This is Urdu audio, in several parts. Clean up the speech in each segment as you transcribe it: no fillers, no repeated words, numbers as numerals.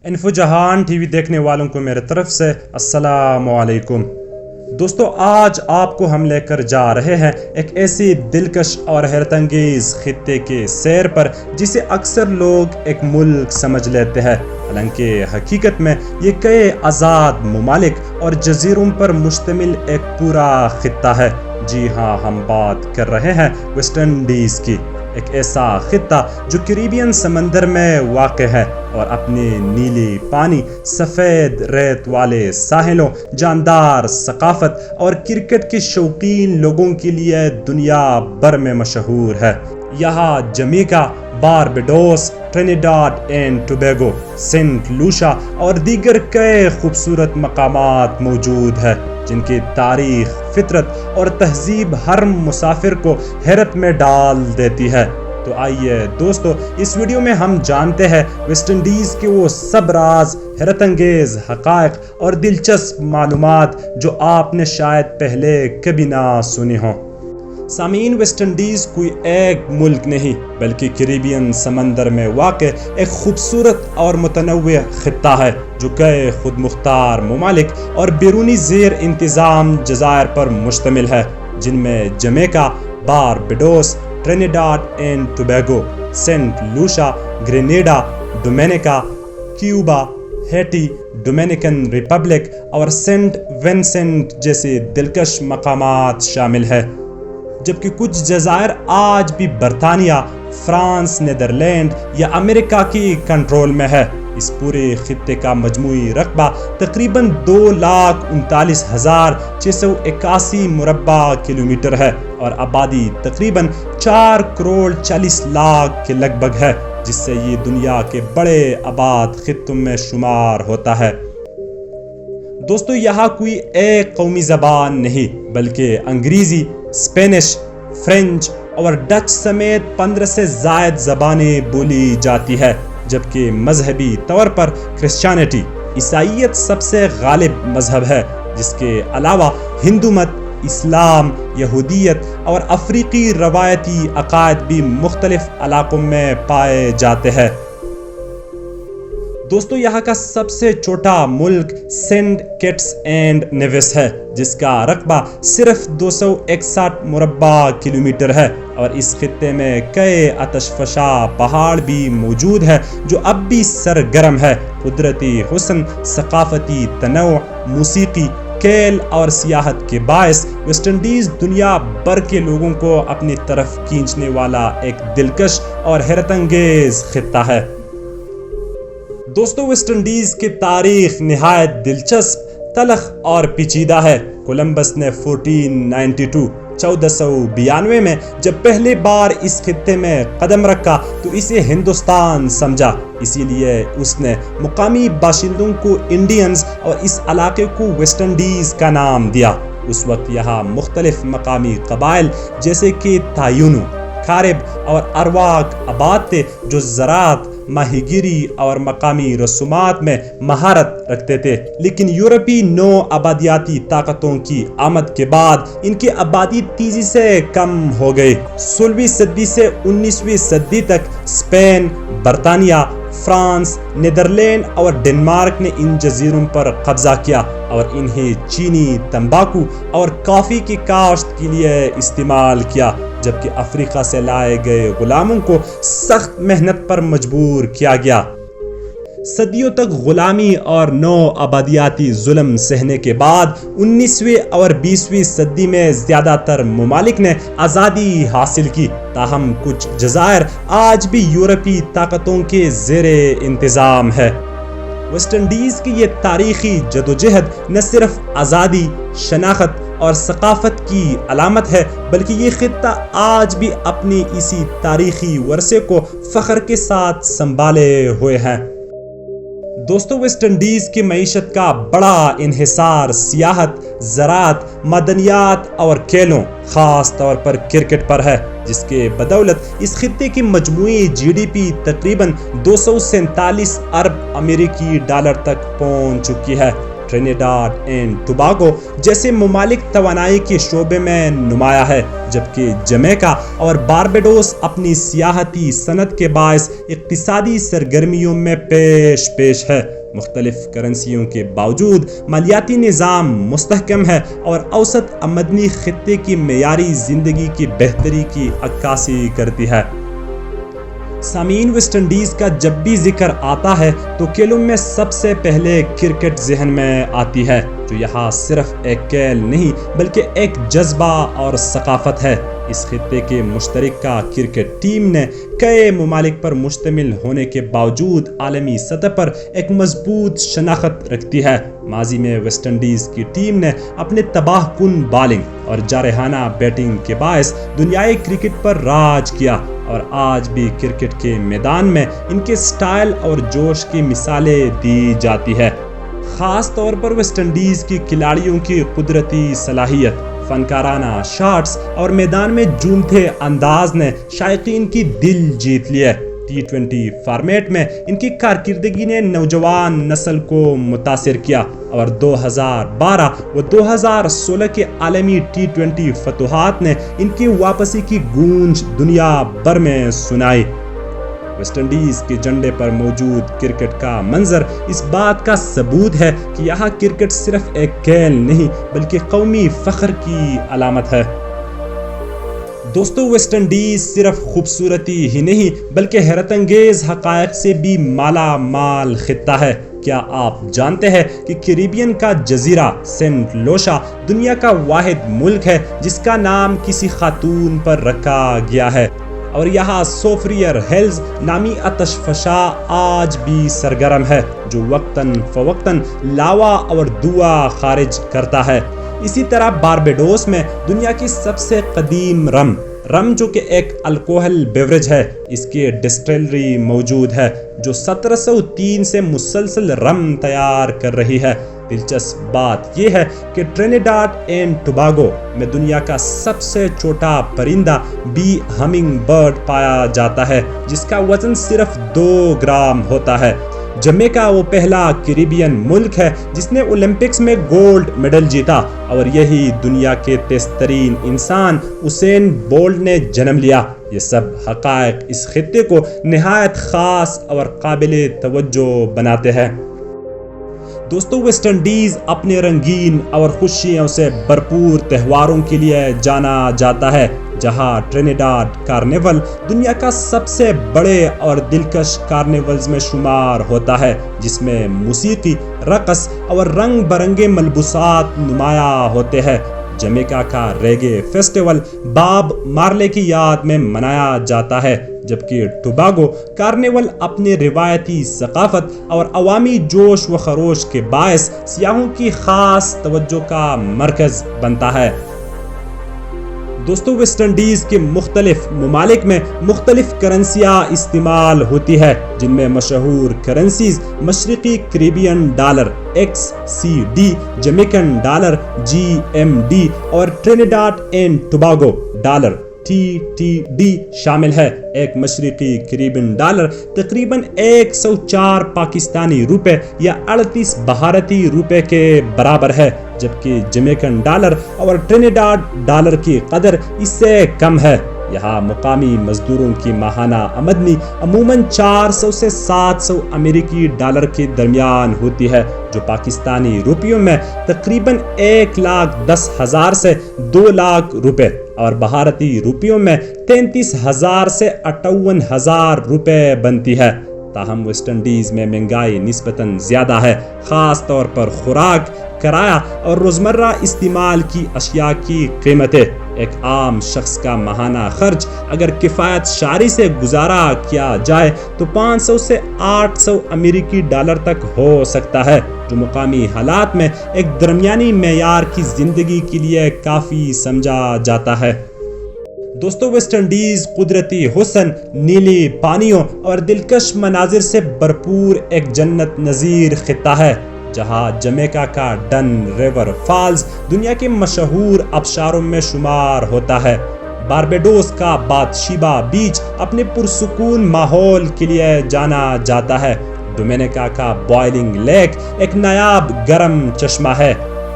انفو جہان ٹی وی دیکھنے والوں کو میرے طرف سے السلام علیکم۔ دوستو، آج آپ کو ہم لے کر جا رہے ہیں ایک ایسی دلکش اور حیرت انگیز خطے کے سیر پر جسے اکثر لوگ ایک ملک سمجھ لیتے ہیں، حالانکہ حقیقت میں یہ کئی آزاد ممالک اور جزیروں پر مشتمل ایک پورا خطہ ہے۔ جی ہاں، ہم بات کر رہے ہیں ویسٹ انڈیز کی، ایک ایسا خطہ جو کیریبین سمندر میں واقع ہے اور اپنی نیلی پانی، سفید ریت والے ساحلوں، جاندار ثقافت اور کرکٹ کے شوقین لوگوں کے لیے دنیا بھر میں مشہور ہے۔ یہاں Jamaica, Barbados, Trinidad and Tobago, Saint لوشا اور دیگر کئی خوبصورت مقامات موجود ہیں جن کی تاریخ، فطرت اور تہذیب ہر مسافر کو حیرت میں ڈال دیتی ہے۔ تو آئیے دوستو، اس ویڈیو میں ہم جانتے ہیں ویسٹ انڈیز کے وہ سب راز، حیرت انگیز حقائق اور دلچسپ معلومات جو آپ نے شاید پہلے کبھی نہ سنی ہوں۔ سامعین، ویسٹ انڈیز کوئی ایک ملک نہیں بلکہ کیریبین سمندر میں واقع ایک خوبصورت اور متنوع خطہ ہے جو کئی خود مختار ممالک اور بیرونی زیر انتظام جزائر پر مشتمل ہے، جن میں Jamaica, Barbados, Trinidad and Tobago, Saint Lucia, Grenada, Dominica, Cuba, Haiti, Dominican Republic اور سینٹ وینسنٹ جیسے دلکش مقامات شامل ہیں، جبکہ کچھ جزائر آج بھی برطانیہ، فرانس، نیدرلینڈ یا امریکہ کی کنٹرول میں ہے۔ اس پورے خطے کا مجموعی رقبہ تقریباً 2,39,681 مربع کلومیٹر ہے اور آبادی تقریباً 4,40,00,000 کے لگ بھگ ہے، جس سے یہ دنیا کے بڑے آباد خطوں میں شمار ہوتا ہے۔ دوستو، یہاں کوئی ایک قومی زبان نہیں بلکہ انگریزی، اسپینش، فرینچ اور ڈچ سمیت 15 سے زائد زبانیں بولی جاتی ہے، جبکہ مذہبی طور پر کرسچینٹی، عیسائیت سب سے غالب مذہب ہے، جس کے علاوہ ہندو مت، اسلام، یہودیت اور افریقی روایتی عقائد بھی مختلف علاقوں میں پائے جاتے ہیں۔ دوستو، یہاں کا سب سے چھوٹا ملک سینٹ کٹس اینڈ نیویس ہے، جس کا رقبہ صرف 261 مربع کلومیٹر ہے، اور اس خطے میں کئی آتش فشاں پہاڑ بھی موجود ہیں جو اب بھی سرگرم ہے۔ قدرتی حسن، ثقافتی تنوع، موسیقی، کھیل اور سیاحت کے باعث ویسٹ انڈیز دنیا بھر کے لوگوں کو اپنی طرف کھینچنے والا ایک دلکش اور حیرت انگیز خطہ ہے۔ دوستو، ویسٹ انڈیز کی تاریخ نہایت دلچسپ، تلخ اور پیچیدہ ہے۔ کولمبس نے 1492 میں جب پہلی بار اس خطے میں قدم رکھا تو اسے ہندوستان سمجھا، اسی لیے اس نے مقامی باشندوں کو انڈینز اور اس علاقے کو ویسٹ انڈیز کا نام دیا۔ اس وقت یہاں مختلف مقامی قبائل جیسے کہ تایونو، کارب اور ارواک آباد تھے جو زراعت، ماہی گیری اور مقامی رسومات میں مہارت رکھتے تھے، لیکن یورپی نو آبادیاتی طاقتوں کی آمد کے بعد ان کی آبادی تیزی سے کم ہو گئی۔ 16ویں صدی سے 19ویں صدی تک اسپین، برطانیہ، فرانس، نیدرلینڈ اور ڈنمارک نے ان جزیروں پر قبضہ کیا اور انہیں چینی، تمباکو اور کافی کی کاشت کے لیے استعمال کیا، جبکہ افریقہ سے لائے گئے غلاموں کو سخت محنت پر مجبور کیا گیا۔ صدیوں تک غلامی اور نو آبادیاتی ظلم سہنے کے بعد 19ویں اور 20ویں صدی میں زیادہ تر ممالک نے آزادی حاصل کی، تاہم کچھ جزائر آج بھی یورپی طاقتوں کے زیر انتظام ہے۔ ویسٹ انڈیز کی یہ تاریخی جدوجہد نہ صرف آزادی، شناخت اور ثقافت کی علامت ہے بلکہ یہ خطہ آج بھی اپنی اسی تاریخی ورثے کو فخر کے ساتھ سنبھالے ہوئے ہیں۔ دوستو، ویسٹ انڈیز کی معیشت کا بڑا انحصار سیاحت، زراعت، معدنیات اور کھیلوں، خاص طور پر کرکٹ پر ہے، جس کے بدولت اس خطے کی مجموعی GDP تقریباً 247 ارب امریکی ڈالر تک پہنچ چکی ہے۔ ٹرینیڈاڈ اینڈ ٹوباگو جیسے ممالک توانائی کے شعبے میں نمایاں ہے، جبکہ جمیکا اور باربیڈوس اپنی سیاحتی صنعت کے باعث اقتصادی سرگرمیوں میں پیش ہے۔ مختلف کرنسیوں کے باوجود مالیاتی نظام مستحکم ہے اور اوسط آمدنی خطے کی معیاری زندگی کی بہتری کی عکاسی کرتی ہے۔ سامعین، ویسٹ انڈیز کا جب بھی ذکر آتا ہے تو کھیلوں میں سب سے پہلے کرکٹ ذہن میں آتی ہے، جو یہاں صرف ایک کھیل نہیں بلکہ ایک جذبہ اور ثقافت ہے۔ اس خطے کے مشترکہ کرکٹ ٹیم نے کئی ممالک پر مشتمل ہونے کے باوجود عالمی سطح پر ایک مضبوط شناخت رکھتی ہے۔ ماضی میں ویسٹ انڈیز کی ٹیم نے اپنے تباہ کن بالنگ اور جارحانہ بیٹنگ کے باعث دنیائی کرکٹ پر راج کیا، اور آج بھی کرکٹ کے میدان میں ان کے سٹائل اور جوش کی مثالیں دی جاتی ہے۔ خاص طور پر ویسٹ انڈیز کی کھلاڑیوں کی قدرتی صلاحیت، فنکارانہ شاٹس اور میدان میں جھومتے انداز نے شائقین کی دل جیت لیے۔ T20 فارمیٹ میں ان کی کارکردگی نے نوجوان نسل کو متاثر کیا، اور 2012 و 2016 کے عالمی T20 فتوحات نے ان کی واپسی کی گونج دنیا بھر میں سنائی۔ ویسٹ انڈیز کے جھنڈے پر موجود کرکٹ کا منظر اس بات کا ثبوت ہے کہ یہاں کرکٹ صرف ایک کھیل نہیں بلکہ قومی فخر کی علامت ہے۔ دوستو، ویسٹ انڈیز صرف خوبصورتی ہی نہیں بلکہ حیرت انگیز حقائق سے بھی مالا مال خطہ ہے۔ کیا آپ جانتے ہیں کہ کیریبین کا جزیرہ سینٹ لوشا دنیا کا واحد ملک ہے جس کا نام کسی خاتون پر رکھا گیا ہے، اور یہاں سوفریئر ہلز نامی آتش فشاں آج بھی سرگرم ہے جو وقتاً فوقتاً لاوا اور دھواں خارج کرتا ہے۔ اسی طرح باربیڈوس میں دنیا کی سب سے قدیم رم جو کہ ایک الکوہل بیوریج ہے، اس کی ڈسٹلری موجود ہے جو 1703 سے مسلسل رم تیار کر رہی ہے۔ دلچسپ بات یہ ہے کہ ٹرینیڈاڈ اینڈ ٹوباگو میں دنیا کا سب سے چھوٹا پرندہ بی ہمنگ برڈ پایا جاتا ہے جس کا وزن صرف 2 گرام ہوتا ہے۔ جمیکا وہ پہلا کیریبین ملک ہے جس نے اولمپکس میں گولڈ میڈل جیتا، اور یہی دنیا کے تیز ترین انسان اسین بولٹ نے جنم لیا۔ یہ سب حقائق اس خطے کو نہایت خاص اور قابل توجہ بناتے ہیں۔ دوستو، ویسٹ انڈیز اپنے رنگین اور خوشیوں سے بھرپور تہواروں کے لیے جانا جاتا ہے، جہاں ٹرینیڈاڈ کارنیول دنیا کا سب سے بڑے اور دلکش کارنیولز میں شمار ہوتا ہے، جس میں موسیقی، رقص اور رنگ برنگے ملبوسات نمایاں ہوتے ہیں۔ جمیکا کا ریگے فیسٹیول باب مارلے کی یاد میں منایا جاتا ہے، جبکہ ٹوباگو کارنیول اپنے روایتی ثقافت اور عوامی جوش و خروش کے باعث سیاحوں کی خاص توجہ کا مرکز بنتا ہے۔ دوستو، ویسٹ انڈیز کے مختلف ممالک میں مختلف کرنسیاں استعمال ہوتی ہے، جن میں مشہور کرنسیز مشرقی Caribbean dollar XCD، Jamaican dollar GMD اور Trinidad and Tobago dollar TTD شامل ہے۔ ایک مشرقی کیریبین ڈالر تقریباً 104 پاکستانی روپے یا 38 بھارتی روپے کے برابر ہے، جبکہ جمیکن ڈالر اور ٹرینیڈاڈ ڈالر کی قدر اس سے کم ہے۔ یہاں مقامی مزدوروں کی ماہانہ آمدنی عموماً 400 سے 700 امریکی ڈالر کے درمیان ہوتی ہے، جو پاکستانی روپیوں میں تقریباً 1,10,000 سے 2,00,000 روپے اور بھارتی روپیوں میں 33,000 سے 58,000 روپے بنتی ہے۔ تاہم ویسٹ انڈیز میں مہنگائی نسبتاً زیادہ ہے، خاص طور پر خوراک، کرایہ اور روزمرہ استعمال کی اشیاء کی قیمتیں۔ ایک عام شخص کا ماہانہ خرچ اگر کفایت شعاری سے گزارا کیا جائے تو 500 سے 800 امریکی ڈالر تک ہو سکتا ہے، جو مقامی حالات میں ایک درمیانی معیار کی زندگی کے لیے کافی سمجھا جاتا ہے۔ دوستو، ویسٹ انڈیز قدرتی حسن، نیلی پانیوں اور دلکش مناظر سے بھرپور ایک جنت نظیر خطہ ہے، جہاں جمیکا کا ڈن ریور فالز دنیا کے مشہور آبشاروں میں شمار ہوتا ہے۔ باربیڈوس کا بات شیبا بیچ اپنے پرسکون ماحول کے لیے جانا جاتا ہے۔ ڈومینیکا کا بوائلنگ لیک ایک نایاب گرم چشمہ ہے۔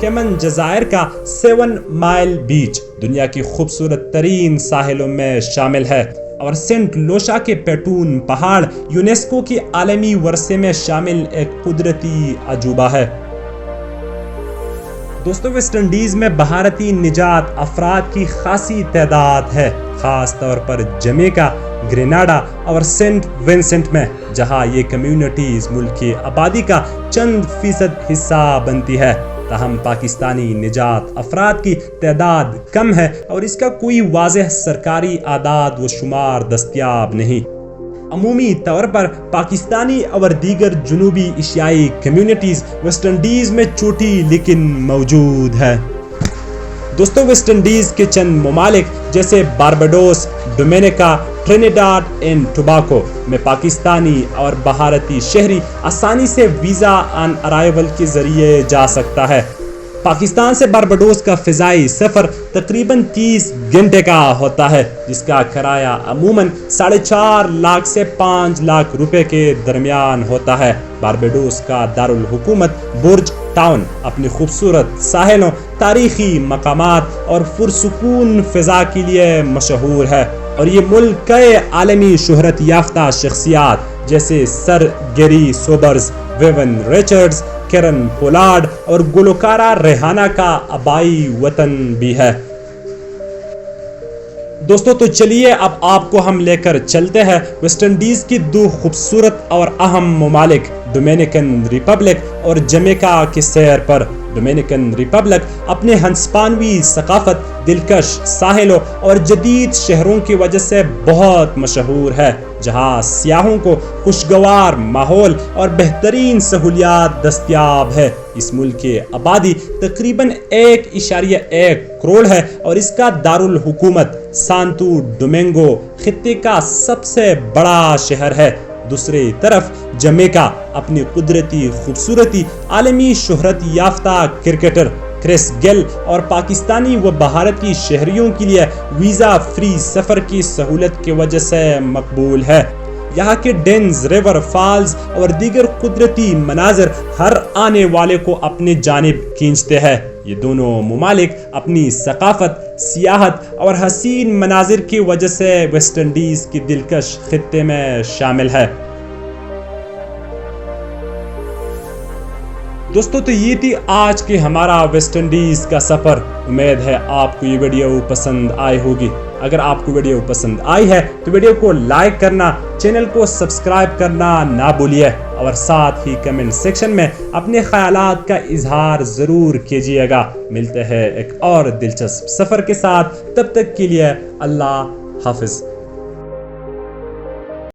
کیمن جزائر کا 7 مائل بیچ دنیا کی خوبصورت ترین ساحلوں میں شامل ہے، اور سینٹ لوشا کے پیٹون پہاڑ یونیسکو کی عالمی ورثے میں شامل ایک قدرتی عجوبہ ہے۔ دوستو، ویسٹ انڈیز میں بھارتی نژاد افراد کی خاصی تعداد ہے، خاص طور پر جمیکا، گریناڈا اور سینٹ ونسنٹ میں، جہاں یہ کمیونٹیز ملک کی آبادی کا چند فیصد حصہ بنتی ہے۔ تاہم پاکستانی نژاد افراد کی تعداد کم ہے اور اس کا کوئی واضح سرکاری اعداد و شمار دستیاب نہیں۔ عمومی طور پر پاکستانی اور دیگر جنوبی ایشیائی کمیونٹیز ویسٹ انڈیز میں چھوٹی لیکن موجود ہے۔ دوستو، ویسٹ انڈیز کے چند ممالک جیسے بارباڈوس، ڈومینیکا، ٹرینیڈاڈ اینڈ ٹوباکو میں پاکستانی اور بھارتی شہری آسانی سے ویزا آن ارائیول کے ذریعے جا سکتا ہے۔ پاکستان سے بارباڈوس کا فضائی سفر تقریباً 30 گھنٹے کا ہوتا ہے، جس کا کرایہ عموماً 4.5 لاکھ سے 5 لاکھ روپے کے درمیان ہوتا ہے۔ بارباڈوس کا دارالحکومت برج ٹاؤن اپنی خوبصورت ساحلوں، تاریخی مقامات اور پرسکون فضا کے لیے مشہور ہے، اور یہ ملک کئی عالمی شہرت یافتہ شخصیات جیسے سر گیری سوبرز، ویون ریچرڈز، کرن پولارڈ اور گلوکارہ ریحانہ کا آبائی وطن بھی ہے۔ دوستو، تو چلیے اب آپ کو ہم لے کر چلتے ہیں ویسٹ انڈیز کی 2 خوبصورت اور اہم ممالک ڈومینیکن ریپبلک اور جمیکا کی سیر پر۔ ڈومینیکن ریپبلک اپنے ہسپانوی ثقافت، دلکش ساحلوں اور جدید شہروں کی وجہ سے بہت مشہور ہے، جہاں سیاحوں کو خوشگوار ماحول اور بہترین سہولیات دستیاب ہے۔ اس ملک کی آبادی تقریباً 1.1 کروڑ ہے اور اس کا دارالحکومت سانتو ڈومینگو خطے کا سب سے بڑا شہر ہے۔ دوسری طرف جمیکا اپنی قدرتی خوبصورتی، عالمی شہرت یافتہ کرکٹر کرس گیل اور پاکستانی و بھارتی شہریوں کے لیے ویزا فری سفر کی سہولت کی وجہ سے مقبول ہے۔ یہاں کے ڈینز ریور فالز اور دیگر قدرتی مناظر ہر آنے والے کو اپنی جانب کھینچتے ہیں۔ یہ دونوں ممالک اپنی ثقافت، سیاحت اور حسین مناظر کی وجہ سے ویسٹ انڈیز کی دلکش خطے میں شامل ہے۔ دوستو، تو یہ تھی آج کے ہمارا ویسٹ انڈیز کا سفر۔ امید ہے آپ کو یہ ویڈیو پسند آئی ہوگی۔ اگر آپ کو ویڈیو پسند آئی ہے تو ویڈیو کو لائک کرنا، چینل کو سبسکرائب کرنا نہ بھولیے، اور ساتھ ہی کمنٹ سیکشن میں اپنے خیالات کا اظہار ضرور کیجیے گا۔ ملتے ہیں ایک اور دلچسپ سفر کے ساتھ، تب تک کے لیے اللہ حافظ۔